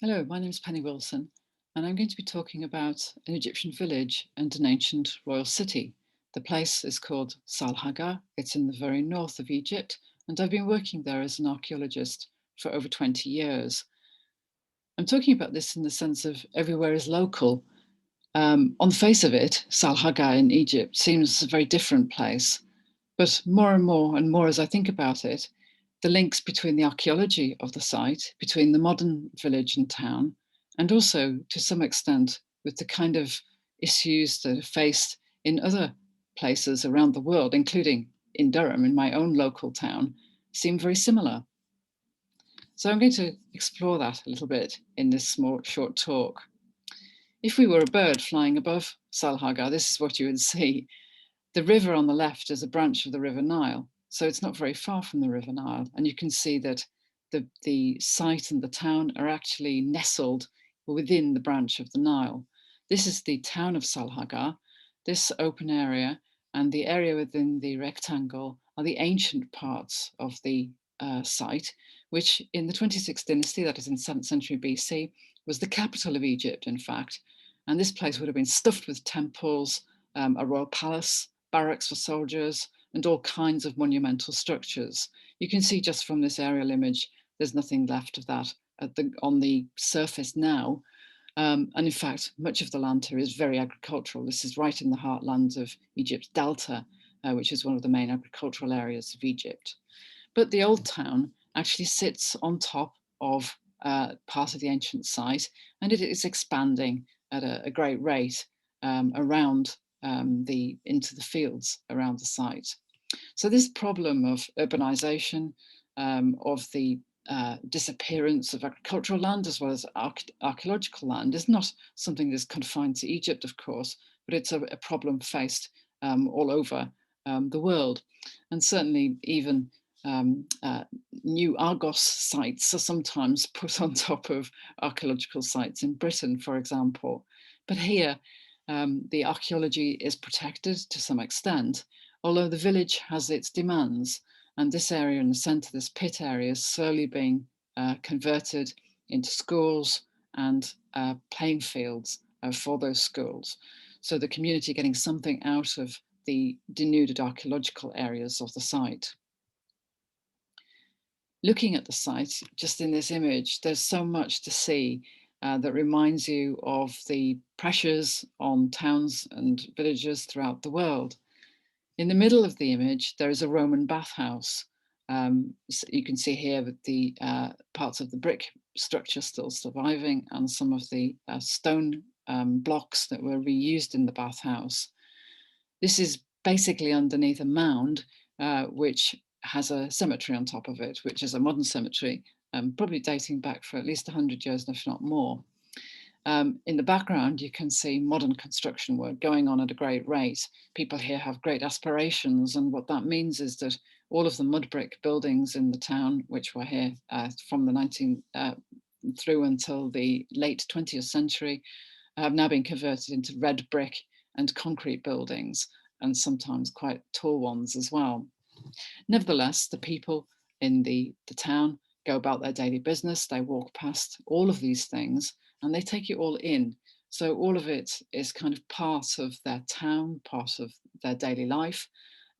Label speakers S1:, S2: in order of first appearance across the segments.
S1: Hello, my name is Penny Wilson, and I'm going to be talking about an Egyptian village and an ancient royal city. The place is called Salhaga. It's in the very north of Egypt, and I've been working there as an archaeologist for over 20 years. I'm talking about this in the sense of everywhere is local. On the face of it, Salhaga in Egypt seems a very different place, but more and more as I think about it, the links between the archaeology of the site, between the modern village and town, and also to some extent with the kind of issues that are faced in other places around the world, including in Durham, in my own local town, seem very similar. So I'm going to explore that a little bit in this small short talk. If we were a bird flying above Salhaga, this is what you would see. The river on the left is a branch of the River Nile, so it's not very far from the River Nile. And you can see that the site and the town are actually nestled within the branch of the Nile. This is the town of Salhaga, this open area, and the area within the rectangle are the ancient parts of the site, which in the 26th dynasty, that is in 7th century BC, was the capital of Egypt, in fact. And this place would have been stuffed with temples, a royal palace, barracks for soldiers, and all kinds of monumental structures. You can see just from this aerial image, there's nothing left of that on the surface now. And in fact, much of the land here is very agricultural. This is right in the heartland of Egypt's delta, which is one of the main agricultural areas of Egypt. But the old town actually sits on top of part of the ancient site, and it is expanding at a great rate around into the fields around the site. So this problem of urbanization, of the disappearance of agricultural land as well as archaeological land is not something that's confined to Egypt, of course, but it's a problem faced all over the world. And certainly even new Argos sites are sometimes put on top of archaeological sites in Britain, for example. But here, the archaeology is protected to some extent, although the village has its demands. And this area in the centre, this pit area, is slowly being converted into schools and playing fields for those schools. So the community getting something out of the denuded archaeological areas of the site. Looking at the site, just in this image, there's so much to see that reminds you of the pressures on towns and villages throughout the world. In the middle of the image, there is a Roman bathhouse. So you can see here that the parts of the brick structure still surviving and some of the stone blocks that were reused in the bathhouse. This is basically underneath a mound, which has a cemetery on top of it, which is a modern cemetery, probably dating back for at least 100 years, if not more. In the background, you can see modern construction work going on at a great rate. People here have great aspirations, and what that means is that all of the mud brick buildings in the town, which were here from the 19 through until the late 20th century, have now been converted into red brick and concrete buildings, and sometimes quite tall ones as well. Nevertheless, the people in the town go about their daily business. They walk past all of these things and they take it all in. So all of it is kind of part of their town, part of their daily life,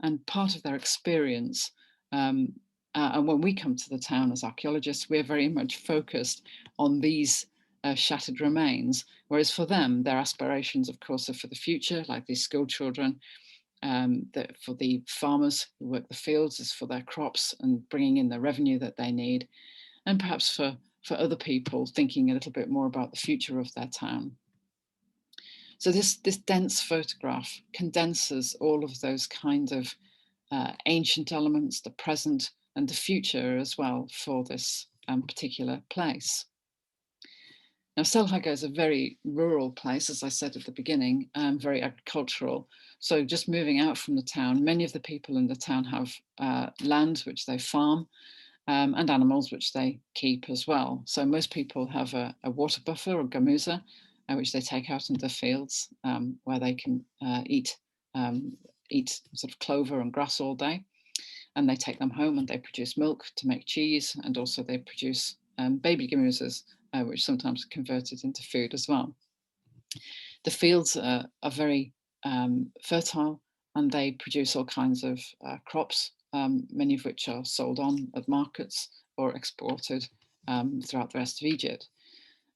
S1: and part of their experience. And when we come to the town as archaeologists, we're very much focused on these shattered remains, whereas for them, their aspirations, of course, are for the future, like these school children. That for the farmers who work the fields is for their crops and bringing in the revenue that they need, and perhaps for other people thinking a little bit more about the future of their town. So this dense photograph condenses all of those kind of ancient elements, the present and the future as well for this particular place. Now, Selhaga is a very rural place, as I said at the beginning, very agricultural. So just moving out from the town, many of the people in the town have land which they farm and animals which they keep as well. So most people have a water buffer or gamuza, which they take out into the fields where they can eat sort of clover and grass all day. And they take them home and they produce milk to make cheese, and also they produce baby gamoozas, which sometimes are converted into food as well. The fields are very fertile, and they produce all kinds of crops, many of which are sold on at markets or exported throughout the rest of Egypt.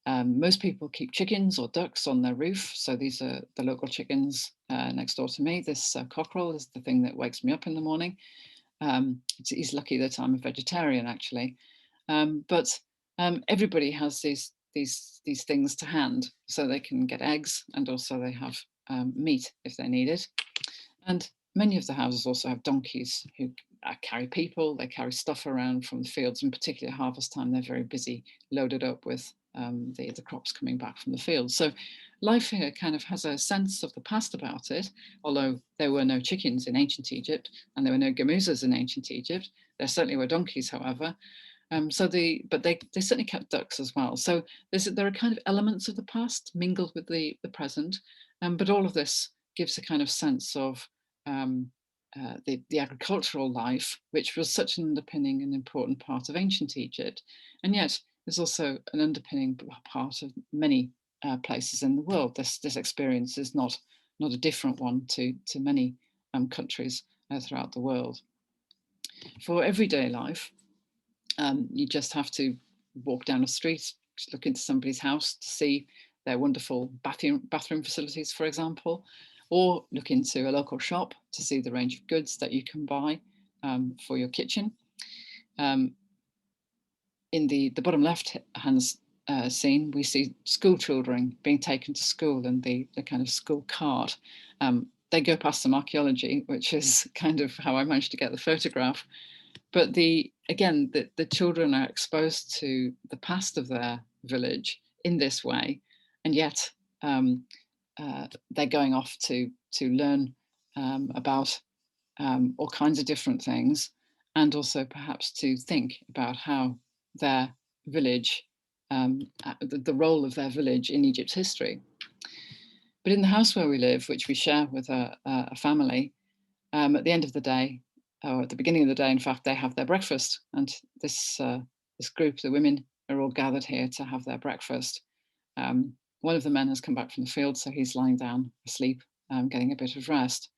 S1: Most people keep chickens or ducks on their roof. So these are the local chickens next door to me. This cockerel is the thing that wakes me up in the morning. He's lucky that I'm a vegetarian, actually. But everybody has these things to hand, so they can get eggs, and also they have meat if they need it. And many of the houses also have donkeys who carry people, they carry stuff around from the fields, and particularly at harvest time, they're very busy, loaded up with the crops coming back from the fields. So life here kind of has a sense of the past about it, although there were no chickens in ancient Egypt and there were no gamoozas in ancient Egypt. There certainly were donkeys, however. But they certainly kept ducks as well. So there are kind of elements of the past mingled with the present, but all of this gives a kind of sense of um, the agricultural life, which was such an underpinning and important part of ancient Egypt, and yet there's also an underpinning part of many places in the world. This experience is not a different one to many countries throughout the world. For everyday life, you just have to walk down a street, look into somebody's house to see their wonderful bathroom facilities, for example, or look into a local shop to see the range of goods that you can buy for your kitchen. Um, in the bottom left hand scene, we see school children being taken to school and the kind of school cart. They go past some archaeology, which is kind of how I managed to get the photograph. But the children are exposed to the past of their village in this way, and yet um, they're going off to learn about all kinds of different things, and also perhaps to think about how their village, the role of their village in Egypt's history. But in the house where we live, which we share with a family, at the end of the day, or at the beginning of the day, in fact, they have their breakfast, and this group, the women, are all gathered here to have their breakfast. One of the men has come back from the field, so he's lying down asleep, getting a bit of rest.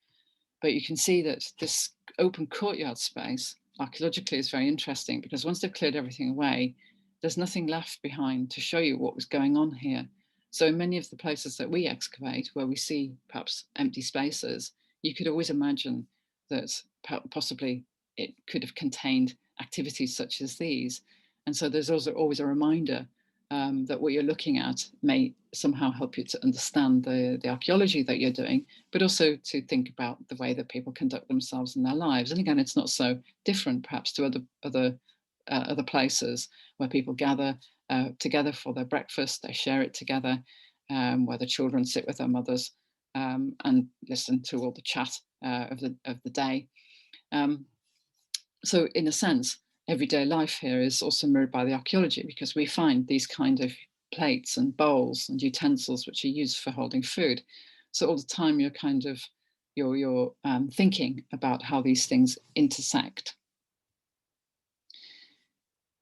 S1: But you can see that this open courtyard space, archaeologically, is very interesting because once they've cleared everything away, there's nothing left behind to show you what was going on here. So in many of the places that we excavate, where we see perhaps empty spaces, you could always imagine that possibly it could have contained activities such as these. And so there's also always a reminder that what you're looking at may somehow help you to understand the archaeology that you're doing, but also to think about the way that people conduct themselves in their lives. And again, it's not so different perhaps to other places where people gather together for their breakfast, they share it together, where the children sit with their mothers and listen to all the chat of the day. Um, so in a sense, everyday life here is also mirrored by the archaeology because we find these kind of plates and bowls and utensils which are used for holding food. So all the time you're kind of you're thinking about how these things intersect.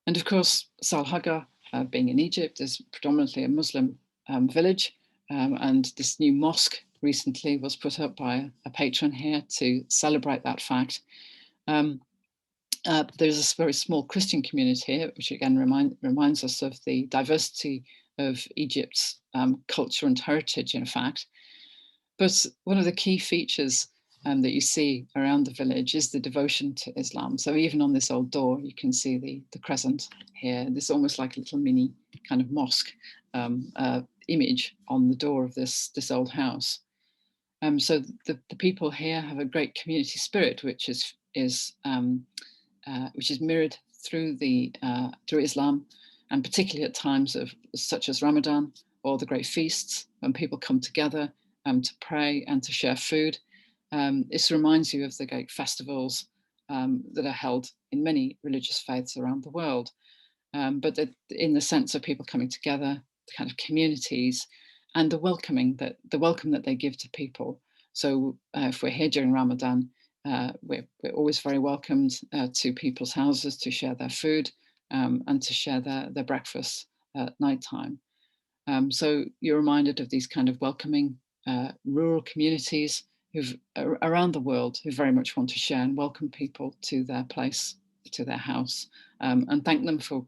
S1: And of course, Salhaga, being in Egypt, is predominantly a Muslim village, and this new mosque recently was put up by a patron here to celebrate that fact. There's a very small Christian community here, which again reminds us of the diversity of Egypt's culture and heritage, in fact. But one of the key features that you see around the village is the devotion to Islam. So even on this old door, you can see the crescent here. This is almost like a little mini kind of mosque image on the door of this old house. So the people here have a great community spirit, which is mirrored through through Islam, and particularly at times of such as Ramadan or the great feasts when people come together to pray and to share food. This reminds you of the great festivals that are held in many religious faiths around the world, but in the sense of people coming together, the kind of communities, and the welcome that they give to people. So if we're here during Ramadan, we're always very welcomed to people's houses to share their food, and to share their breakfast at night time. So you're reminded of these kind of welcoming rural communities around the world who very much want to share and welcome people to their place, to their house, and thank them for,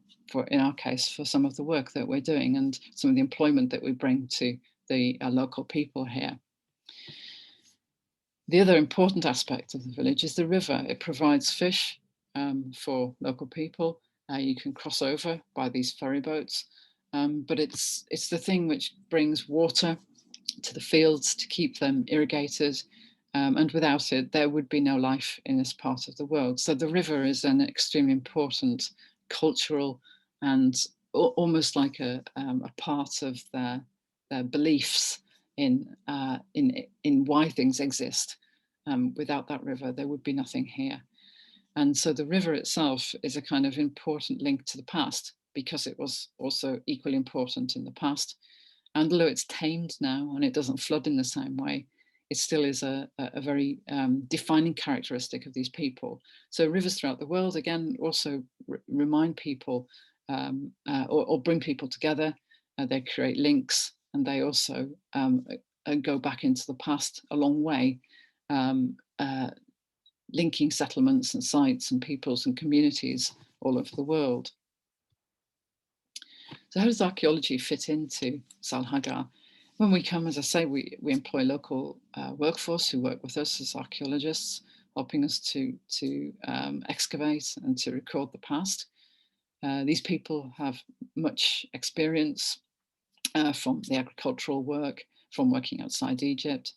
S1: in our case, for some of the work that we're doing and some of the employment that we bring to the local people here. The other important aspect of the village is the river. It provides fish for local people. You can cross over by these ferry boats, but it's the thing which brings water to the fields to keep them irrigated. And without it, there would be no life in this part of the world. So the river is an extremely important cultural and almost like a part of their beliefs in why things exist. Without that river, there would be nothing here. And so the river itself is a kind of important link to the past because it was also equally important in the past. And although it's tamed now and it doesn't flood in the same way, it still is a very defining characteristic of these people. So rivers throughout the world, again, also remind people or bring people together. They create links and they also go back into the past a long way, um, uh, linking settlements and sites and peoples and communities all over the world. So how does archaeology fit into Salhagar? When we come, as I say, we employ local workforce who work with us as archaeologists, helping us to excavate and to record the past. These people have much experience from the agricultural work, from working outside Egypt,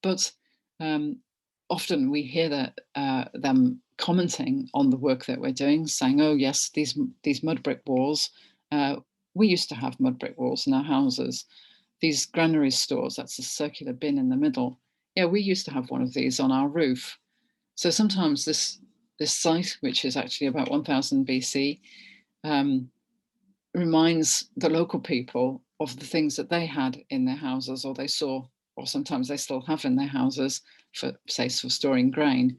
S1: but often we hear them commenting on the work that we're doing, saying, "Oh yes, these mud brick walls. We used to have mud brick walls in our houses. These granary stores, that's a circular bin in the middle. Yeah, we used to have one of these on our roof." So sometimes this site, which is actually about 1000 BC, reminds the local people of the things that they had in their houses or they saw, or sometimes they still have in their houses for, say, for storing grain.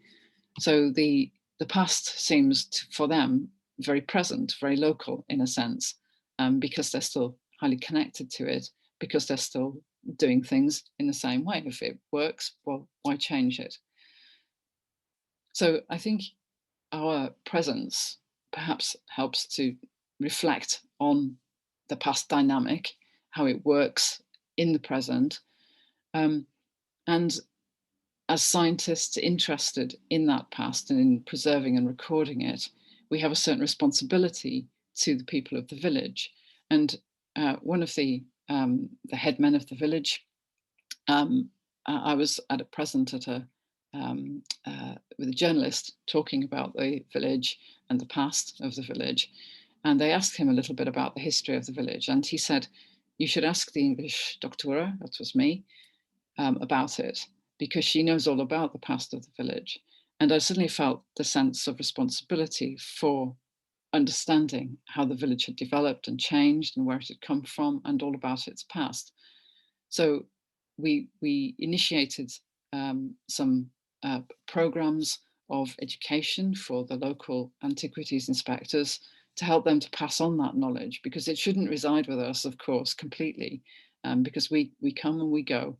S1: So the past seems for them very present, very local in a sense, because they're still highly connected to it, because they're still doing things in the same way. If it works, well, why change it? So I think our presence perhaps helps to reflect on the past dynamic, how it works in the present. Um, and as scientists interested in that past and in preserving and recording it, we have a certain responsibility to the people of the village. And one of the head men of the village, I was at present at with a journalist talking about the village and the past of the village. And they asked him a little bit about the history of the village. And he said, "You should ask the English doctora," that was me, about it, because she knows all about the past of the village. And I suddenly felt the sense of responsibility for understanding how the village had developed and changed and where it had come from and all about its past. So we initiated some programs of education for the local antiquities inspectors to help them to pass on that knowledge, because it shouldn't reside with us, of course, completely, because we come and we go,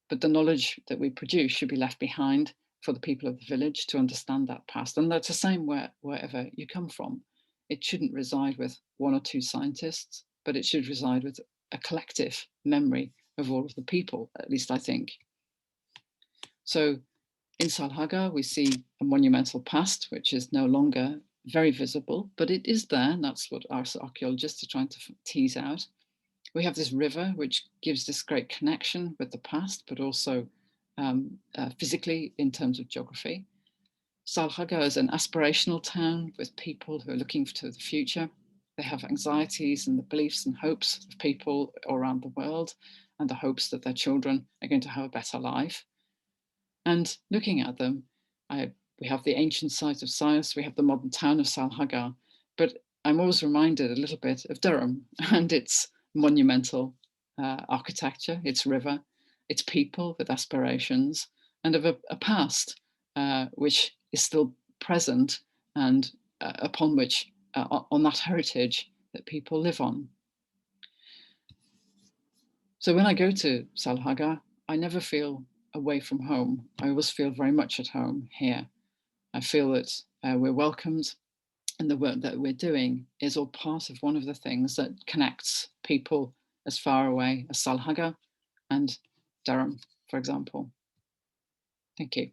S1: but the knowledge that we produce should be left behind for the people of the village to understand that past. And that's the same wherever you come from. It shouldn't reside with one or two scientists, but it should reside with a collective memory of all of the people, at least I think. So in Salhaga, we see a monumental past, which is no longer very visible, but it is there, and that's what our archaeologists are trying to tease out. We have this river, which gives this great connection with the past, but also physically in terms of geography. Salhaga is an aspirational town with people who are looking to the future. They have anxieties and the beliefs and hopes of people around the world and the hopes that their children are going to have a better life. And looking at them, we have the ancient site of Sais, we have the modern town of Salhagar, but I'm always reminded a little bit of Durham and its monumental architecture, its river, its people with aspirations, and of a past which is still present and upon which on that heritage that people live on. So when I go to Salhaga, I never feel away from home. I always feel very much at home here. I feel that we're welcomed, and the work that we're doing is all part of one of the things that connects people as far away as Salhaga and Durham, for example. Thank you.